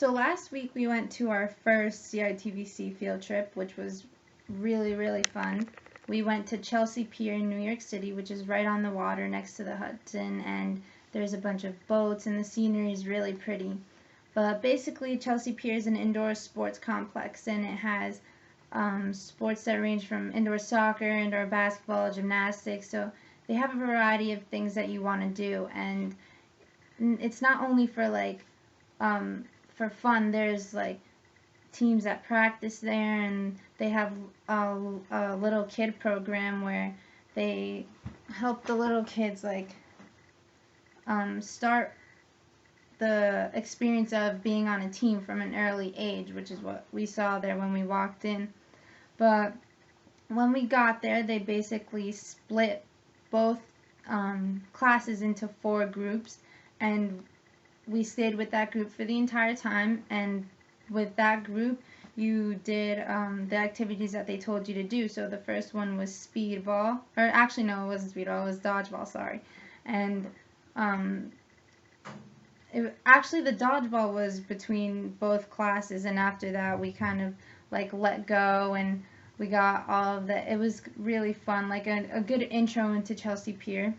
So last week we went to our first CITVC field trip, which was really, really fun. We went to Chelsea Pier in New York City, which is right on the water next to the Hudson, and there's a bunch of boats, and the scenery is really pretty. But basically, Chelsea Pier is an indoor sports complex, and it has sports that range from indoor soccer, indoor basketball, gymnastics. So they have a variety of things that you want to do, and it's not only for for fun. There's like teams that practice there, and they have a little kid program where they help the little kids start the experience of being on a team from an early age, which is what we saw there when we walked in. But when we got there, they basically split both classes into 4 groups, and we stayed with that group for the entire time. And with that group, you did the activities that they told you to do. So the first one was speedball, or actually no, it wasn't speedball, it was dodgeball, sorry. And actually the dodgeball was between both classes, and after that we kind of let go, and we got all of that. It was really fun, like a good intro into Chelsea Pier.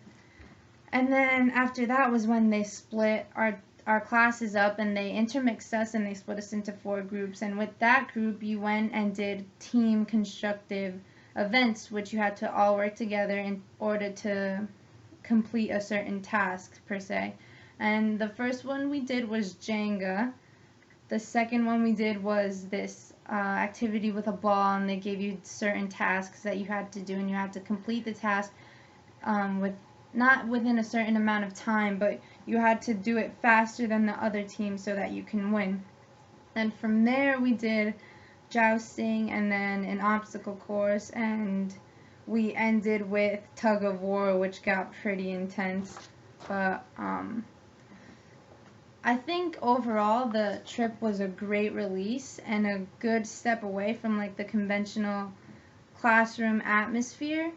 And then after that was when they split our classes up, and they intermixed us, and they split us into 4 groups. And with that group, you went and did team constructive events, which you had to all work together in order to complete a certain task per se. And the first one we did was Jenga. The second one we did was this activity with a ball, and they gave you certain tasks that you had to do, and you had to complete the task with not within a certain amount of time, but you had to do it faster than the other team so that you can win. And from there we did jousting, and then an obstacle course, and we ended with tug of war, which got pretty intense. But I think overall the trip was a great release and a good step away from the conventional classroom atmosphere.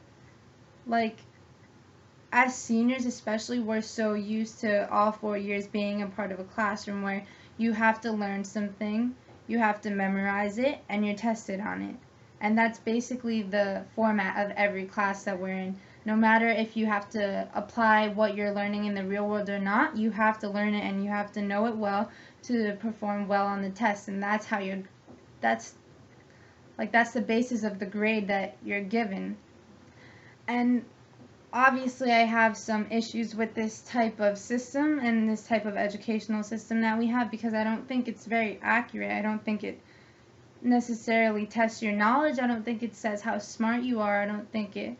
As seniors especially, we're so used to all 4 years being a part of a classroom where you have to learn something, you have to memorize it, and you're tested on it. And that's basically the format of every class that we're in. No matter if you have to apply what you're learning in the real world or not, you have to learn it, and you have to know it well to perform well on the test. And that's how that's the basis of the grade that you're given. And obviously I have some issues with this type of system and this type of educational system that we have, because I don't think it's very accurate. I don't think it necessarily tests your knowledge. I don't think it says how smart you are. I don't think it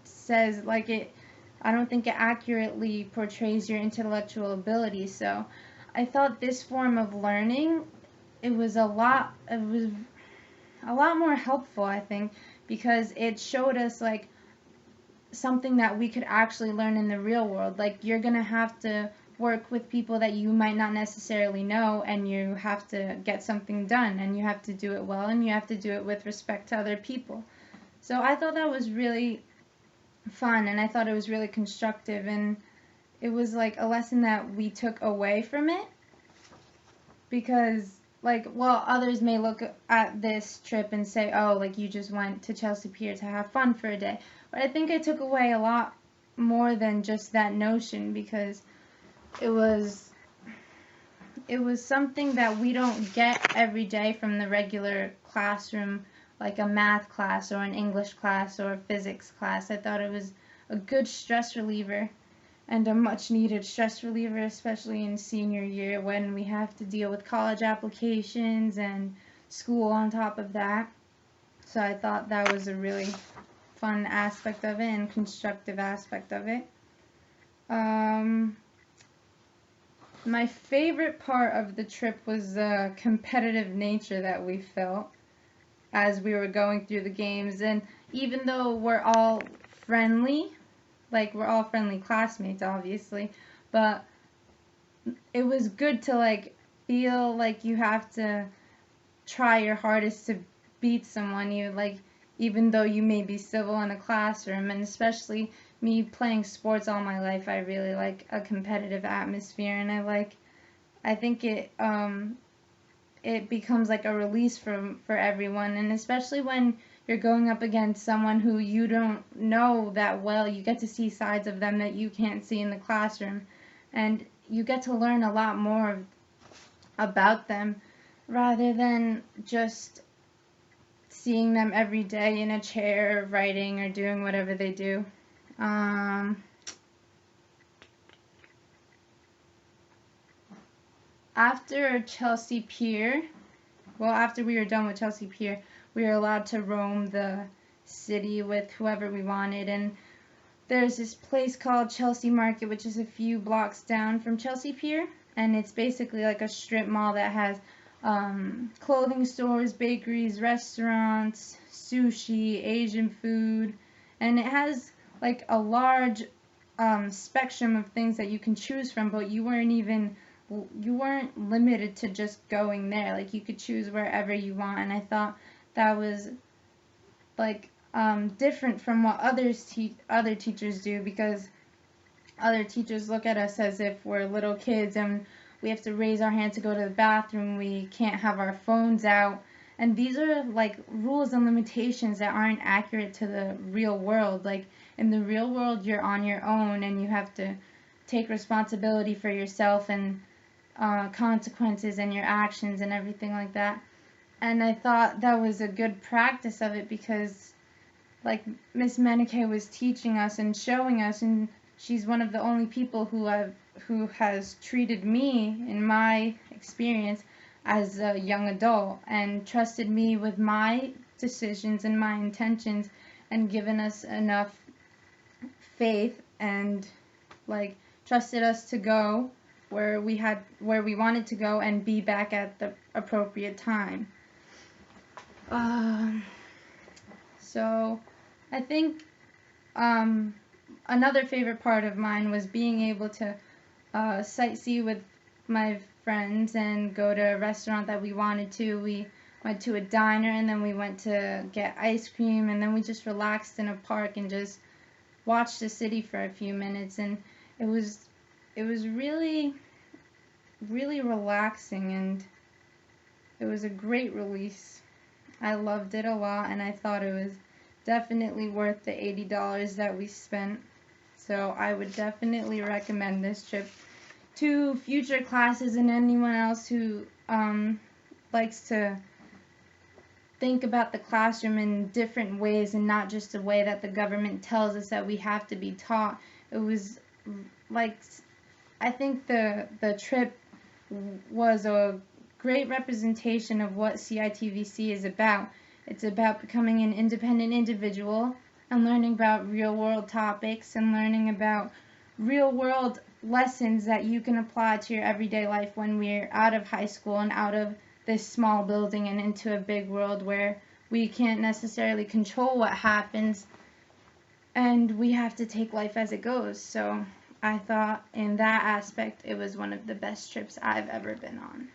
says I don't think it accurately portrays your intellectual ability. So I thought this form of learning, it was a lot more helpful, I think, because it showed us something that we could actually learn in the real world. You're gonna have to work with people that you might not necessarily know, and you have to get something done, and you have to do it well, and you have to do it with respect to other people. So I thought that was really fun, and I thought it was really constructive, and it was a lesson that we took away from it, because others may look at this trip and say, oh, you just went to Chelsea Pier to have fun for a day. But I think I took away a lot more than just that notion, because it was something that we don't get every day from the regular classroom, like a math class or an English class or a physics class. I thought it was a good stress reliever, and a much needed stress reliever, especially in senior year when we have to deal with college applications and school on top of that. So I thought that was a really fun aspect of it and constructive aspect of it. My favorite part of the trip was the competitive nature that we felt as we were going through the games. And even though we're all friendly, we're all friendly classmates, obviously, but it was good to feel like you have to try your hardest to beat someone, even though you may be civil in a classroom. And especially me playing sports all my life, I really like a competitive atmosphere, and I like I think it becomes like a release for everyone, and especially when you're going up against someone who you don't know that well, you get to see sides of them that you can't see in the classroom, and you get to learn a lot more about them rather than just seeing them every day in a chair writing or doing whatever they do. After Chelsea Pier, well, after we were done with Chelsea Pier, we were allowed to roam the city with whoever we wanted, and there's this place called Chelsea Market, which is a few blocks down from Chelsea Pier, and it's basically like a strip mall that has clothing stores, bakeries, restaurants, sushi, Asian food, and it has like a large spectrum of things that you can choose from, but you weren't limited to just going there. Like, you could choose wherever you want, and I thought that was like different from what other teachers do, because other teachers look at us as if we're little kids and we have to raise our hand to go to the bathroom. We can't have our phones out. And these are like rules and limitations that aren't accurate to the real world. Like, in the real world, you're on your own and you have to take responsibility for yourself and consequences and your actions and everything like that. And I thought that was a good practice of it, because like Miss Menike was teaching us and showing us, and she's one of the only people who has treated me in my experience as a young adult and trusted me with my decisions and my intentions, and given us enough faith and like trusted us to go where we wanted to go and be back at the appropriate time. So I think another favorite part of mine was being able to sightsee with my friends and go to a restaurant that we wanted to. We went to a diner, and then we went to get ice cream, and then we just relaxed in a park and just watched the city for a few minutes, and it was really, really relaxing, and it was a great release. I loved it a lot, and I thought it was definitely worth the $80 that we spent. So I would definitely recommend this trip to future classes and anyone else who likes to think about the classroom in different ways and not just the way that the government tells us that we have to be taught. It was like, I think the trip was a great representation of what CITVC is about. It's about becoming an independent individual and learning about real world topics and learning about real world lessons that you can apply to your everyday life when we're out of high school and out of this small building and into a big world where we can't necessarily control what happens and we have to take life as it goes. So I thought in that aspect it was one of the best trips I've ever been on.